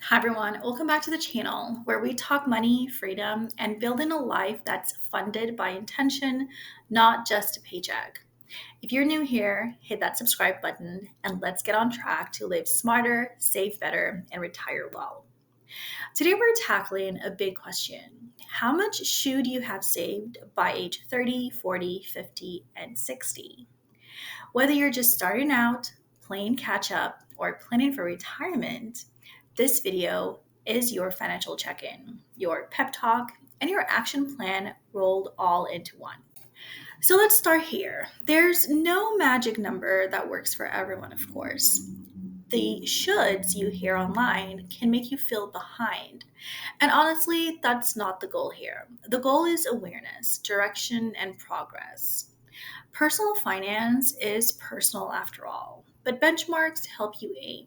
Hi everyone, welcome back to the channel where we talk money, freedom, and building a life that's funded by intention, not just a paycheck. If you're new here, hit that subscribe button and let's get on track to live smarter, save better, and retire well. Today we're tackling a big question. How much should you have saved by age 30, 40, 50, and 60? Whether you're just starting out, playing catch up, or planning for retirement, this video is your financial check in, your pep talk, and your action plan rolled all into one. So let's start here. There's no magic number that works for everyone, of course. The shoulds you hear online can make you feel behind. And honestly, that's not the goal here. The goal is awareness, direction, and progress. Personal finance is personal after all, but benchmarks help you aim.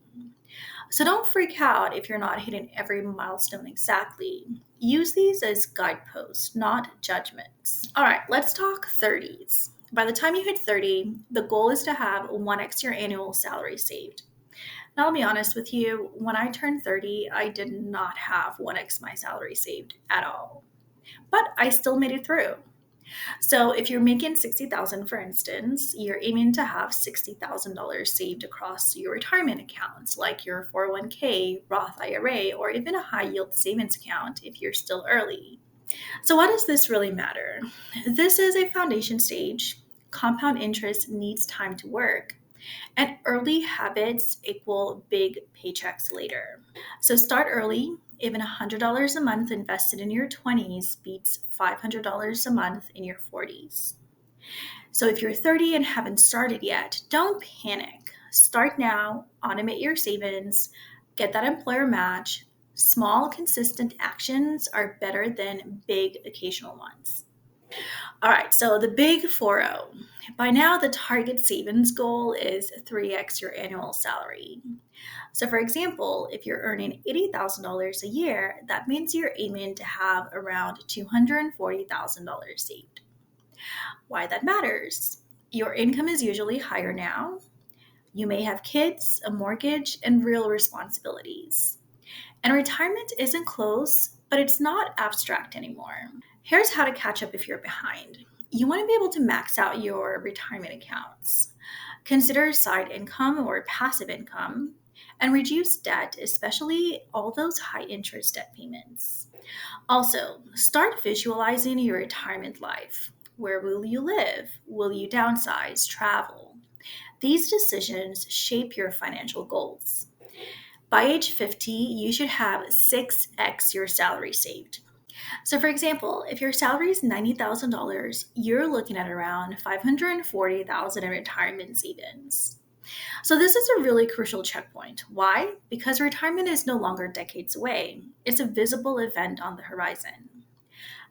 So don't freak out if you're not hitting every milestone exactly. Use these as guideposts, not judgments. All right, let's talk 30s. By the time you hit 30, the goal is to have 1x your annual salary saved. Now, I'll be honest with you, when I turned 30, I did not have 1x my salary saved at all. But I still made it through. So if you're making 60,000 for instance, you're aiming to have $60,000 saved across your retirement accounts like your 401k, Roth IRA, or even a high yield savings account if you're still early. So why does this really matter? This is a foundation stage. Compound interest needs time to work. And early habits equal big paychecks later. So start early. Even $100 a month invested in your 20s beats $500 a month in your 40s. So if you're 30 and haven't started yet, don't panic. Start now, automate your savings, get that employer match. Small, consistent actions are better than big, occasional ones. All right, so the big 4-0. By now, the target savings goal is 3x your annual salary. So, for example, if you're earning $80,000 a year, that means you're aiming to have around $240,000 saved. Why that matters? Your income is usually higher now. You may have kids, a mortgage, and real responsibilities. And retirement isn't close, but it's not abstract anymore. Here's how to catch up if you're behind. You want to be able to max out your retirement accounts. Consider side income or passive income and reduce debt, especially all those high interest debt payments. Also, start visualizing your retirement life. Where will you live? Will you downsize, travel? These decisions shape your financial goals. By age 50, you should have 6x your salary saved. So, for example, if your salary is $90,000, you're looking at around $540,000 in retirement savings. So, this is a really crucial checkpoint. Why? Because retirement is no longer decades away, it's a visible event on the horizon.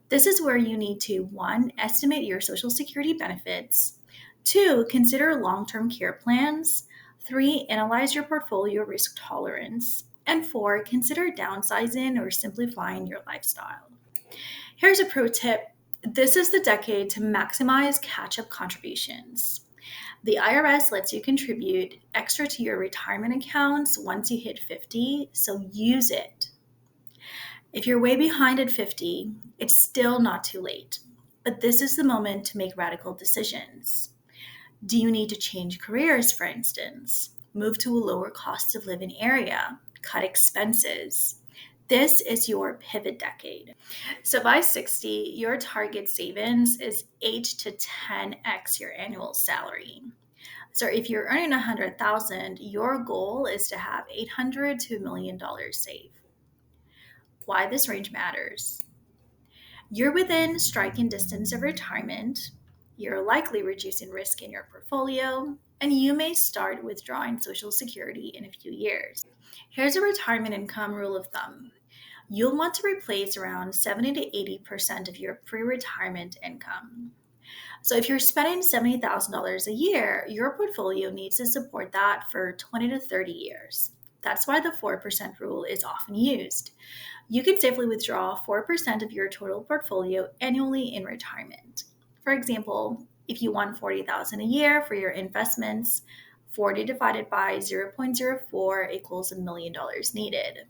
This is where you need to 1. Estimate your Social Security benefits, 2. Consider long term care plans, 3. Analyze your portfolio risk tolerance, and 4. Consider downsizing or simplifying your lifestyle. Here's a pro tip. This is the decade to maximize catch-up contributions. The IRS lets you contribute extra to your retirement accounts once you hit 50, so use it. If you're way behind at 50, it's still not too late, but this is the moment to make radical decisions. Do you need to change careers, for instance? Move to a lower cost of living area? Cut expenses? This is your pivot decade. So by 60, your target savings is 8 to 10x your annual salary. So if you're earning 100,000, your goal is to have 800 to $1 million saved. Why this range matters? You're within striking distance of retirement. You're likely reducing risk in your portfolio, and you may start withdrawing Social Security in a few years. Here's a retirement income rule of thumb. You'll want to replace around 70 to 80% of your pre-retirement income. So if you're spending $70,000 a year, your portfolio needs to support that for 20 to 30 years. That's why the 4% rule is often used. You can safely withdraw 4% of your total portfolio annually in retirement. For example, if you want $40,000 a year for your investments, 40 divided by 0.04 equals $1 million needed.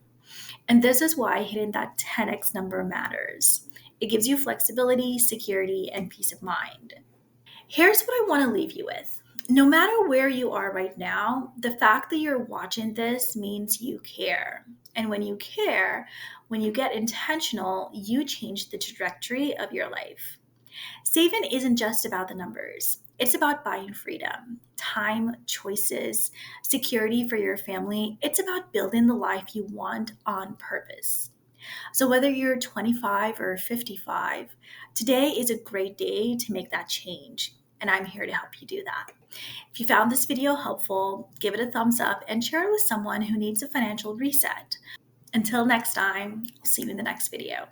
And this is why hitting that 10x number matters. It gives you flexibility, security, and peace of mind. Here's what I want to leave you with. No matter where you are right now, the fact that you're watching this means you care. And when you care, when you get intentional, you change the trajectory of your life. Saving isn't just about the numbers. It's about buying freedom, time, choices, security for your family. It's about building the life you want on purpose. So, whether you're 25 or 55, today is a great day to make that change. And I'm here to help you do that. If you found this video helpful, give it a thumbs up and share it with someone who needs a financial reset. Until next time, I'll see you in the next video.